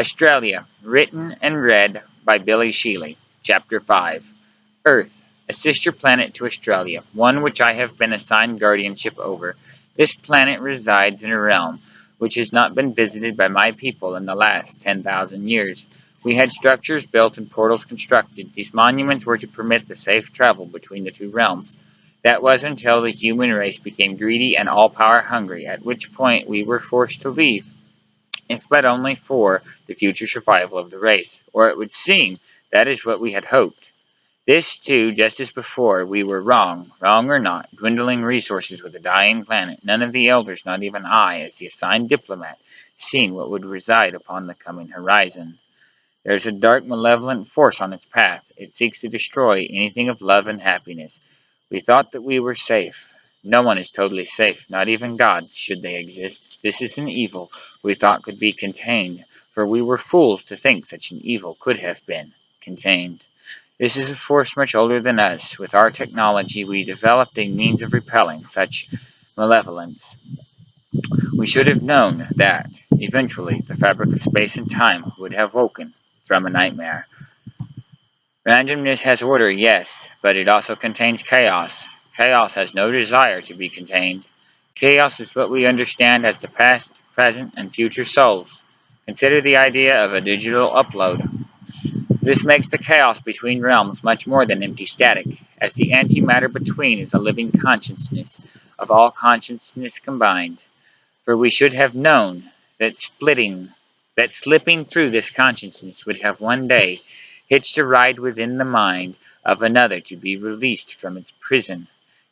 Estrellea, written and read by Billy Sheely. Chapter 5. Earth, a sister planet to Estrellea, one which I have been assigned guardianship over. This planet resides in a realm which has not been visited by my people in the last 10,000 years. We had structures built and portals constructed. These monuments were to permit the safe travel between the two realms. That was until the human race became greedy and all-power hungry, at which point we were forced to leave, if but only for the future survival of the race, or it would seem that is what we had hoped. This, too, just as before, we were wrong or not, dwindling resources with a dying planet. None of the elders, not even I, as the assigned diplomat, seeing what would reside upon the coming horizon. There is a dark, malevolent force on its path. It seeks to destroy anything of love and happiness. We thought that we were safe. No one is totally safe, not even gods, should they exist. This is an evil we thought could be contained, for we were fools to think such an evil could have been contained. This is a force much older than us. With our technology, we developed a means of repelling such malevolence. We should have known that, eventually, the fabric of space and time would have woken from a nightmare. Randomness has order, yes, but it also contains chaos. Chaos has no desire to be contained. Chaos is what we understand as the past, present, and future souls. Consider the idea of a digital upload. This makes the chaos between realms much more than empty static, as the antimatter between is a living consciousness of all consciousness combined. For we should have known that slipping through this consciousness would have one day hitched a ride within the mind of another to be released from its prison.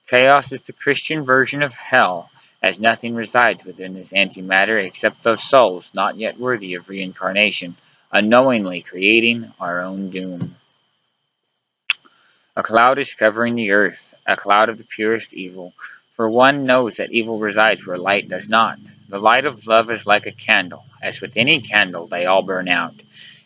Chaos is the Christian version of hell, as nothing resides within this antimatter except those souls not yet worthy of reincarnation, unknowingly creating our own doom. A cloud is covering the earth, a cloud of the purest evil, for one knows that evil resides where light does not. The light of love is like a candle. As with any candle, they all burn out.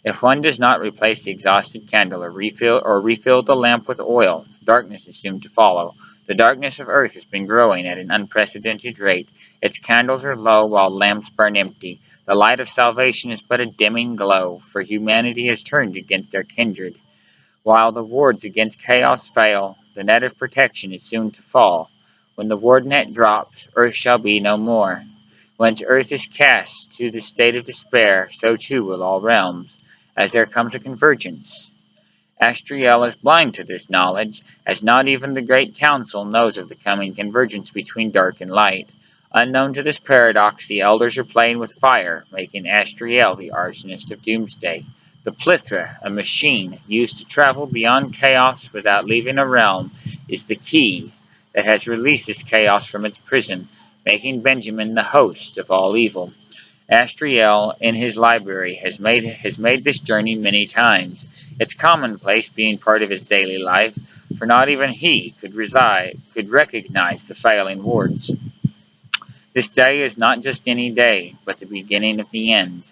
If one does not replace the exhausted candle or refill the lamp with oil, darkness is doomed to follow. The darkness of earth has been growing at an unprecedented rate. Its candles are low while lamps burn empty. The light of salvation is but a dimming glow, for humanity has turned against their kindred. While the wards against chaos fail, the net of protection is soon to fall. When the ward net drops, earth shall be no more. Once earth is cast to the state of despair, so too will all realms, as there comes a convergence. Estrellea is blind to this knowledge, as not even the Great Council knows of the coming convergence between dark and light. Unknown to this paradox, the elders are playing with fire, making Estrellea the arsonist of doomsday. The plethora, a machine used to travel beyond chaos without leaving a realm, is the key that has released this chaos from its prison, making Benjamin the host of all evil. Estrellea, in his library, has made this journey many times. It's commonplace being part of his daily life, for not even he could recognize the failing wards. This day is not just any day, but the beginning of the end.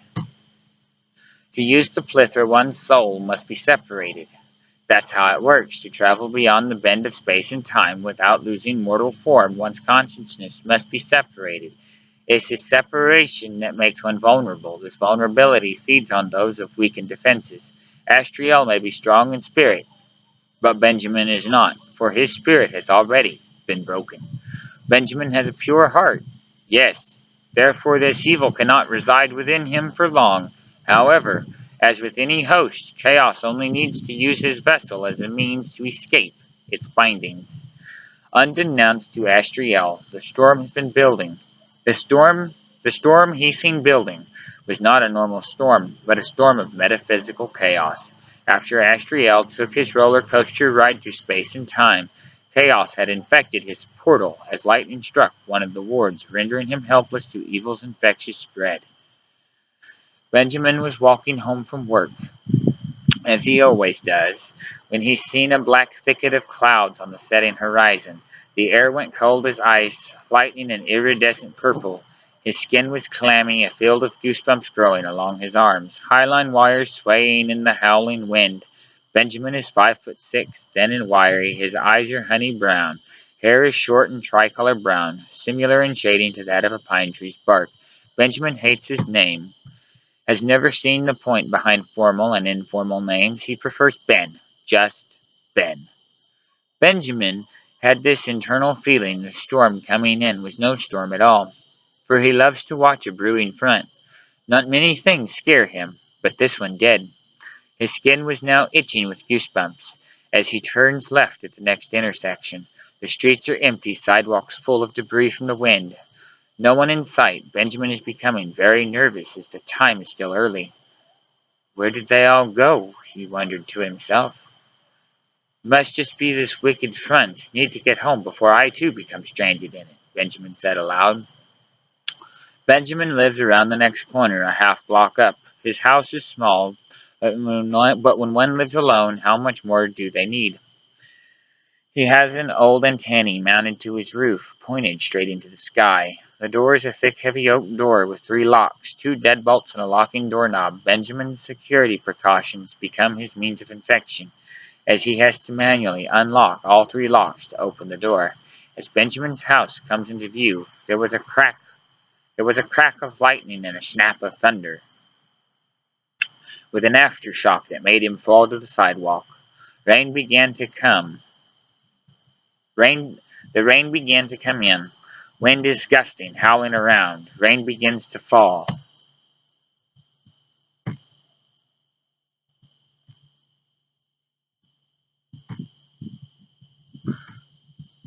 To use the plethora, one's soul must be separated. That's how it works. To travel beyond the bend of space and time without losing mortal form, one's consciousness must be separated. It's this separation that makes one vulnerable. This vulnerability feeds on those of weakened defenses. Estrellea may be strong in spirit, but Benjamin is not, for his spirit has already been broken. Benjamin has a pure heart. Yes, therefore this evil cannot reside within him for long. However, as with any host, chaos only needs to use his vessel as a means to escape its bindings. Undenounced to Estrellea, the storm has been building. The storm he's seen building was not a normal storm, but a storm of metaphysical chaos. After Estrellea took his roller coaster ride through space and time, chaos had infected his portal as lightning struck one of the wards, rendering him helpless to evil's infectious spread. Benjamin was walking home from work, as he always does, when he seen a black thicket of clouds on the setting horizon. The air went cold as ice, lightning an iridescent purple. His skin was clammy, a field of goosebumps growing along his arms, highline wires swaying in the howling wind. Benjamin is 5'6", thin and wiry. His eyes are honey brown. Hair is short and tricolor brown, similar in shading to that of a pine tree's bark. Benjamin hates his name, has never seen the point behind formal and informal names. He prefers Ben, just Ben. Benjamin had this internal feeling the storm coming in was no storm at all, for he loves to watch a brewing front. Not many things scare him, but this one did. His skin was now itching with goosebumps as he turns left at the next intersection. The streets are empty, sidewalks full of debris from the wind. No one in sight. Benjamin is becoming very nervous as the time is still early. Where did they all go? He wondered to himself. Must just be this wicked front. Need to get home before I too become stranded in it, Benjamin said aloud. Benjamin lives around the next corner, a half block up. His house is small, but when one lives alone, how much more do they need? He has an old antennae mounted to his roof, pointed straight into the sky. The door is a thick, heavy oak door with 3 locks, 2 deadbolts, and a locking doorknob. Benjamin's security precautions become his means of infection, as he has to manually unlock all 3 locks to open the door. As Benjamin's house comes into view, there was a crack of lightning and a snap of thunder, with an aftershock that made him fall to the sidewalk. Rain began to come. The rain began to come in. Wind is gusting, howling around. Rain begins to fall.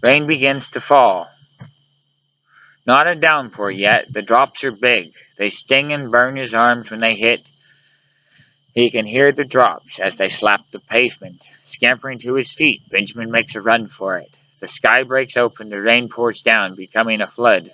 Rain begins to fall. Not a downpour yet. The drops are big. They sting and burn his arms when they hit. He can hear the drops as they slap the pavement. Scampering to his feet, Benjamin makes a run for it. The sky breaks open. The rain pours down, becoming a flood.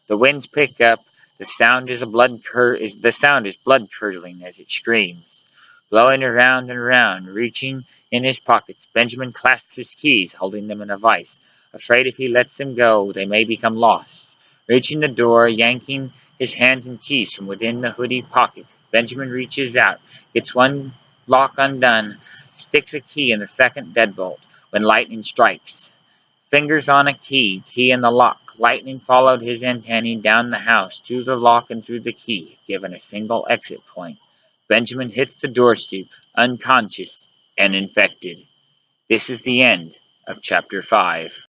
The winds pick up. The sound is blood curdling as it screams. Blowing around and around, reaching in his pockets, Benjamin clasps his keys, holding them in a vice. Afraid if he lets them go, they may become lost. Reaching the door, yanking his hands and keys from within the hoodie pocket, Benjamin reaches out, gets one lock undone, sticks a key in the second deadbolt when lightning strikes. Fingers on a key in the lock. Lightning followed his antennae down the house, to the lock and through the key, given a single exit point. Benjamin hits the doorstep, unconscious and infected. This is the end of Chapter 5.